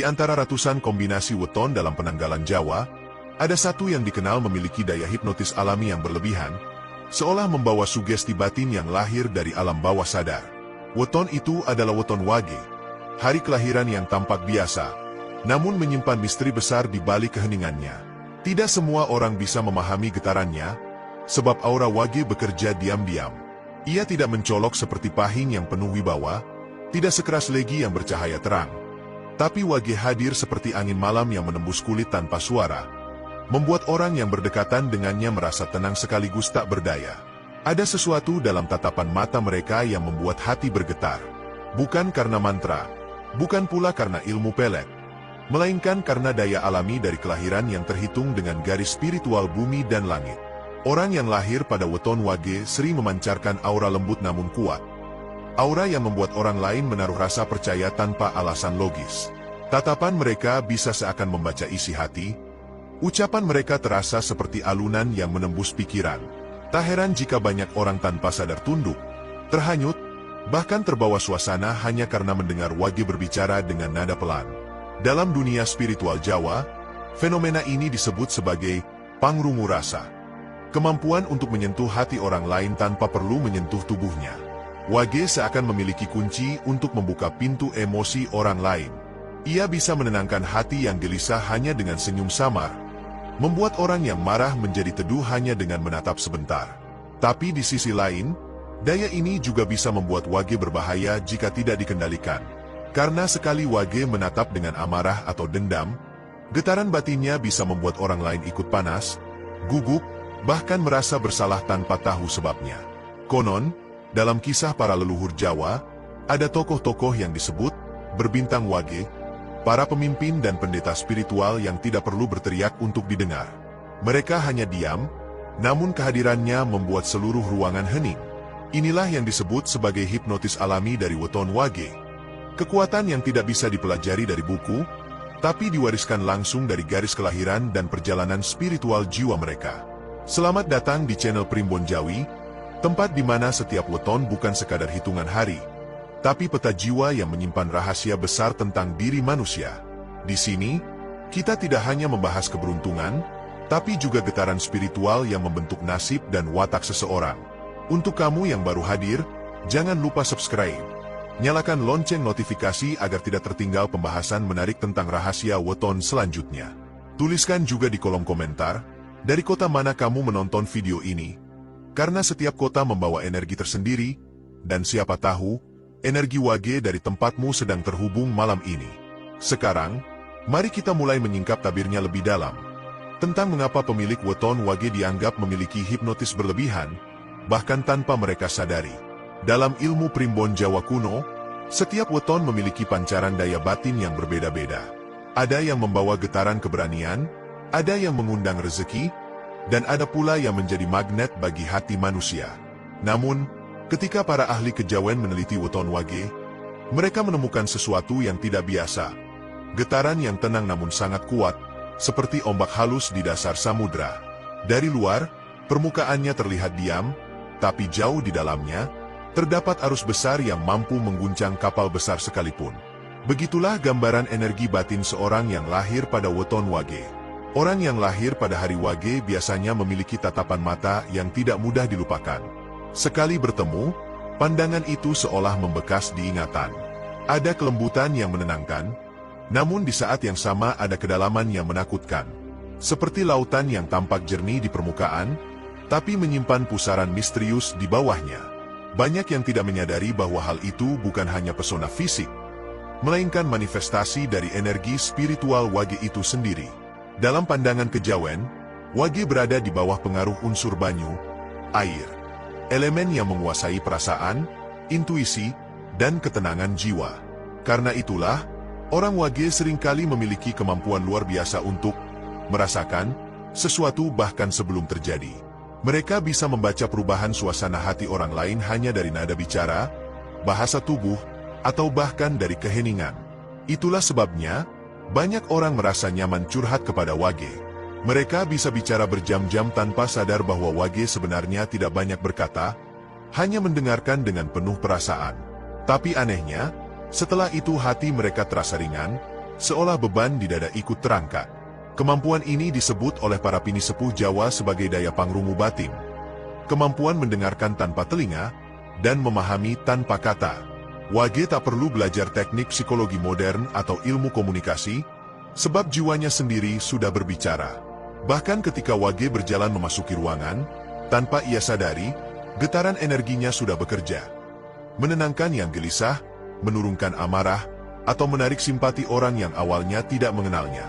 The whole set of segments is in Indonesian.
Di antara ratusan kombinasi weton dalam penanggalan Jawa, ada satu yang dikenal memiliki daya hipnotis alami yang berlebihan, seolah membawa sugesti batin yang lahir dari alam bawah sadar. Weton itu adalah weton Wage, hari kelahiran yang tampak biasa, namun menyimpan misteri besar di balik keheningannya. Tidak semua orang bisa memahami getarannya, sebab aura Wage bekerja diam-diam. Ia tidak mencolok seperti pahing yang penuh wibawa, tidak sekeras legi yang bercahaya terang. Tapi Wage hadir seperti angin malam yang menembus kulit tanpa suara, membuat orang yang berdekatan dengannya merasa tenang sekaligus tak berdaya. Ada sesuatu dalam tatapan mata mereka yang membuat hati bergetar. Bukan karena mantra, bukan pula karena ilmu pelet, melainkan karena daya alami dari kelahiran yang terhitung dengan garis spiritual bumi dan langit. Orang yang lahir pada weton Wage sering memancarkan aura lembut namun kuat. Aura yang membuat orang lain menaruh rasa percaya tanpa alasan logis. Tatapan mereka bisa seakan membaca isi hati. Ucapan mereka terasa seperti alunan yang menembus pikiran. Tak heran jika banyak orang tanpa sadar tunduk, terhanyut, bahkan terbawa suasana hanya karena mendengar Wage berbicara dengan nada pelan. Dalam dunia spiritual Jawa, fenomena ini disebut sebagai pangrungu rasa. Kemampuan untuk menyentuh hati orang lain tanpa perlu menyentuh tubuhnya. Wage seakan memiliki kunci untuk membuka pintu emosi orang lain. Ia bisa menenangkan hati yang gelisah hanya dengan senyum samar, membuat orang yang marah menjadi teduh hanya dengan menatap sebentar. Tapi di sisi lain, daya ini juga bisa membuat Wage berbahaya jika tidak dikendalikan. Karena sekali Wage menatap dengan amarah atau dendam, getaran batinnya bisa membuat orang lain ikut panas, gugup, bahkan merasa bersalah tanpa tahu sebabnya. Konon, dalam kisah para leluhur Jawa, ada tokoh-tokoh yang disebut berbintang Wage, para pemimpin dan pendeta spiritual yang tidak perlu berteriak untuk didengar. Mereka hanya diam, namun kehadirannya membuat seluruh ruangan hening. Inilah yang disebut sebagai hipnotis alami dari weton Wage. Kekuatan yang tidak bisa dipelajari dari buku, tapi diwariskan langsung dari garis kelahiran dan perjalanan spiritual jiwa mereka. Selamat datang di channel Primbon Jawi, tempat di mana setiap weton bukan sekadar hitungan hari, tapi peta jiwa yang menyimpan rahasia besar tentang diri manusia. Di sini, kita tidak hanya membahas keberuntungan, tapi juga getaran spiritual yang membentuk nasib dan watak seseorang. Untuk kamu yang baru hadir, jangan lupa subscribe. Nyalakan lonceng notifikasi agar tidak tertinggal pembahasan menarik tentang rahasia weton selanjutnya. Tuliskan juga di kolom komentar, dari kota mana kamu menonton video ini, karena setiap kota membawa energi tersendiri, dan siapa tahu, energi Wage dari tempatmu sedang terhubung malam ini. Sekarang, mari kita mulai menyingkap tabirnya lebih dalam, tentang mengapa pemilik weton Wage dianggap memiliki hipnotis berlebihan, bahkan tanpa mereka sadari. Dalam ilmu primbon Jawa kuno, setiap weton memiliki pancaran daya batin yang berbeda-beda. Ada yang membawa getaran keberanian, ada yang mengundang rezeki, dan ada pula yang menjadi magnet bagi hati manusia. Namun, ketika para ahli kejawen meneliti weton Wage, mereka menemukan sesuatu yang tidak biasa. Getaran yang tenang namun sangat kuat, seperti ombak halus di dasar samudra. Dari luar, permukaannya terlihat diam, tapi jauh di dalamnya, terdapat arus besar yang mampu mengguncang kapal besar sekalipun. Begitulah gambaran energi batin seorang yang lahir pada weton Wage. Orang yang lahir pada hari Wage biasanya memiliki tatapan mata yang tidak mudah dilupakan. Sekali bertemu, pandangan itu seolah membekas di ingatan. Ada kelembutan yang menenangkan, namun di saat yang sama ada kedalaman yang menakutkan. Seperti lautan yang tampak jernih di permukaan, tapi menyimpan pusaran misterius di bawahnya. Banyak yang tidak menyadari bahwa hal itu bukan hanya pesona fisik, melainkan manifestasi dari energi spiritual Wage itu sendiri. Dalam pandangan kejawen, Wage berada di bawah pengaruh unsur banyu, air, elemen yang menguasai perasaan, intuisi, dan ketenangan jiwa. Karena itulah, orang Wage seringkali memiliki kemampuan luar biasa untuk merasakan sesuatu bahkan sebelum terjadi. Mereka bisa membaca perubahan suasana hati orang lain hanya dari nada bicara, bahasa tubuh, atau bahkan dari keheningan. Itulah sebabnya, banyak orang merasa nyaman curhat kepada Wage. Mereka bisa bicara berjam-jam tanpa sadar bahwa Wage sebenarnya tidak banyak berkata, hanya mendengarkan dengan penuh perasaan. Tapi anehnya, setelah itu hati mereka terasa ringan, seolah beban di dada ikut terangkat. Kemampuan ini disebut oleh para pinisepuh Jawa sebagai daya pangrungu batin. Kemampuan mendengarkan tanpa telinga dan memahami tanpa kata. Wage tak perlu belajar teknik psikologi modern atau ilmu komunikasi, sebab jiwanya sendiri sudah berbicara. Bahkan ketika Wage berjalan memasuki ruangan, tanpa ia sadari, getaran energinya sudah bekerja. Menenangkan yang gelisah, menurunkan amarah, atau menarik simpati orang yang awalnya tidak mengenalnya.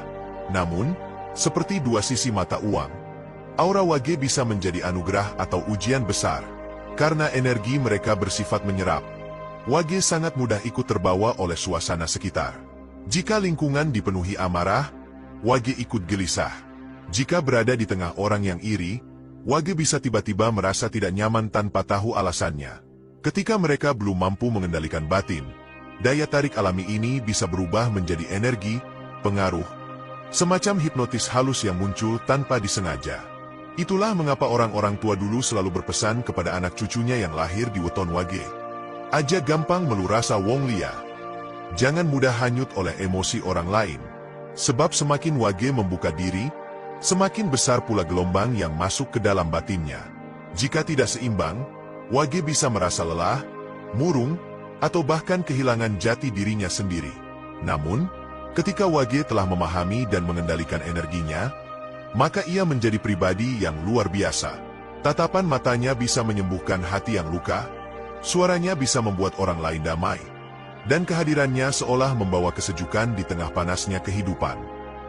Namun, seperti dua sisi mata uang, aura Wage bisa menjadi anugerah atau ujian besar. Karena energi mereka bersifat menyerap, Wage sangat mudah ikut terbawa oleh suasana sekitar. Jika lingkungan dipenuhi amarah, Wage ikut gelisah. Jika berada di tengah orang yang iri, Wage bisa tiba-tiba merasa tidak nyaman tanpa tahu alasannya. Ketika mereka belum mampu mengendalikan batin, daya tarik alami ini bisa berubah menjadi energi, pengaruh, semacam hipnotis halus yang muncul tanpa disengaja. Itulah mengapa orang-orang tua dulu selalu berpesan kepada anak cucunya yang lahir di weton Wage. Aja gampang melu rasa wong lia. Jangan mudah hanyut oleh emosi orang lain. Sebab semakin Wage membuka diri, semakin besar pula gelombang yang masuk ke dalam batinnya. Jika tidak seimbang, Wage bisa merasa lelah, murung, atau bahkan kehilangan jati dirinya sendiri. Namun, ketika Wage telah memahami dan mengendalikan energinya, maka ia menjadi pribadi yang luar biasa. Tatapan matanya bisa menyembuhkan hati yang luka, suaranya bisa membuat orang lain damai, dan kehadirannya seolah membawa kesejukan di tengah panasnya kehidupan.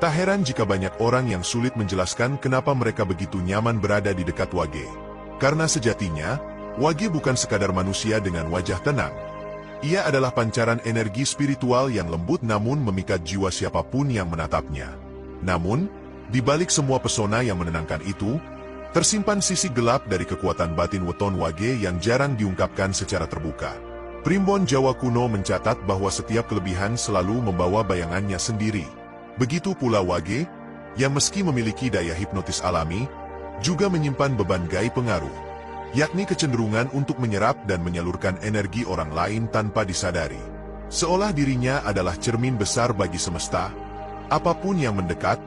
Tak heran jika banyak orang yang sulit menjelaskan kenapa mereka begitu nyaman berada di dekat Wage. Karena sejatinya, Wage bukan sekadar manusia dengan wajah tenang. Ia adalah pancaran energi spiritual yang lembut namun memikat jiwa siapapun yang menatapnya. Namun, di balik semua pesona yang menenangkan itu, tersimpan sisi gelap dari kekuatan batin weton Wage yang jarang diungkapkan secara terbuka. Primbon Jawa kuno mencatat bahwa setiap kelebihan selalu membawa bayangannya sendiri. Begitu pula Wage, yang meski memiliki daya hipnotis alami, juga menyimpan beban gaib pengaruh, yakni kecenderungan untuk menyerap dan menyalurkan energi orang lain tanpa disadari. Seolah dirinya adalah cermin besar bagi semesta, apapun yang mendekat,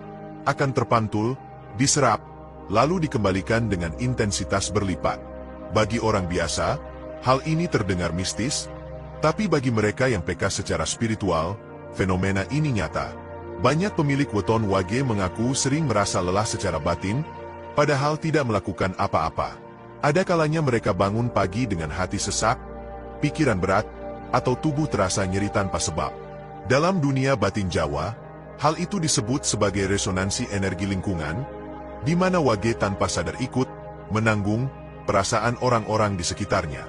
akan terpantul, diserap, lalu dikembalikan dengan intensitas berlipat. Bagi orang biasa, hal ini terdengar mistis, tapi bagi mereka yang peka secara spiritual, fenomena ini nyata. Banyak pemilik weton Wage mengaku sering merasa lelah secara batin, padahal tidak melakukan apa-apa. Ada kalanya mereka bangun pagi dengan hati sesak, pikiran berat, atau tubuh terasa nyeri tanpa sebab. Dalam dunia batin Jawa, hal itu disebut sebagai resonansi energi lingkungan, di mana Wage tanpa sadar ikut, menanggung, perasaan orang-orang di sekitarnya.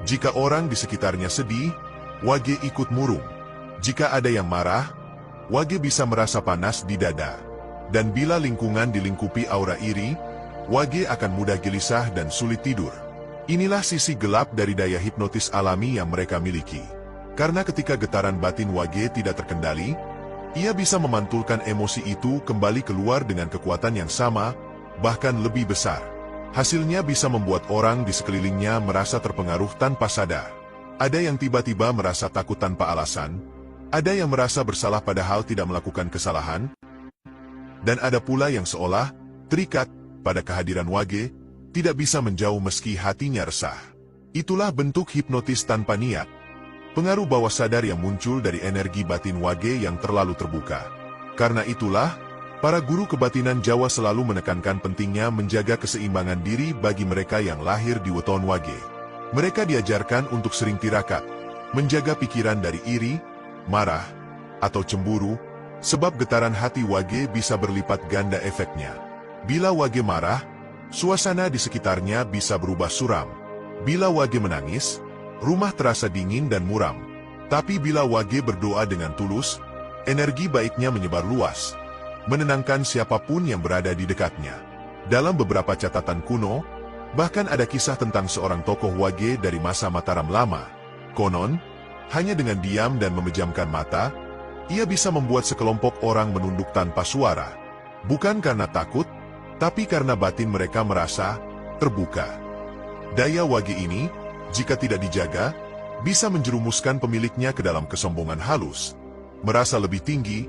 Jika orang di sekitarnya sedih, Wage ikut murung. Jika ada yang marah, Wage bisa merasa panas di dada. Dan bila lingkungan dilingkupi aura iri, Wage akan mudah gelisah dan sulit tidur. Inilah sisi gelap dari daya hipnotis alami yang mereka miliki. Karena ketika getaran batin Wage tidak terkendali, ia bisa memantulkan emosi itu kembali keluar dengan kekuatan yang sama, bahkan lebih besar. Hasilnya bisa membuat orang di sekelilingnya merasa terpengaruh tanpa sadar. Ada yang tiba-tiba merasa takut tanpa alasan, ada yang merasa bersalah padahal tidak melakukan kesalahan, dan ada pula yang seolah terikat pada kehadiran Wage, tidak bisa menjauh meski hatinya resah. Itulah bentuk hipnotis tanpa niat. Pengaruh bawah sadar yang muncul dari energi batin Wage yang terlalu terbuka. Karena itulah, para guru kebatinan Jawa selalu menekankan pentingnya menjaga keseimbangan diri bagi mereka yang lahir di weton Wage. Mereka diajarkan untuk sering tirakat, menjaga pikiran dari iri, marah, atau cemburu, sebab getaran hati Wage bisa berlipat ganda efeknya. Bila Wage marah, suasana di sekitarnya bisa berubah suram. Bila Wage menangis, rumah terasa dingin dan muram. Tapi bila Wage berdoa dengan tulus, energi baiknya menyebar luas, menenangkan siapapun yang berada di dekatnya. Dalam beberapa catatan kuno, bahkan ada kisah tentang seorang tokoh Wage dari masa Mataram lama. Konon, hanya dengan diam dan memejamkan mata, ia bisa membuat sekelompok orang menunduk tanpa suara. Bukan karena takut, tapi karena batin mereka merasa terbuka. Daya Wage ini, jika tidak dijaga, bisa menjerumuskan pemiliknya ke dalam kesombongan halus, merasa lebih tinggi,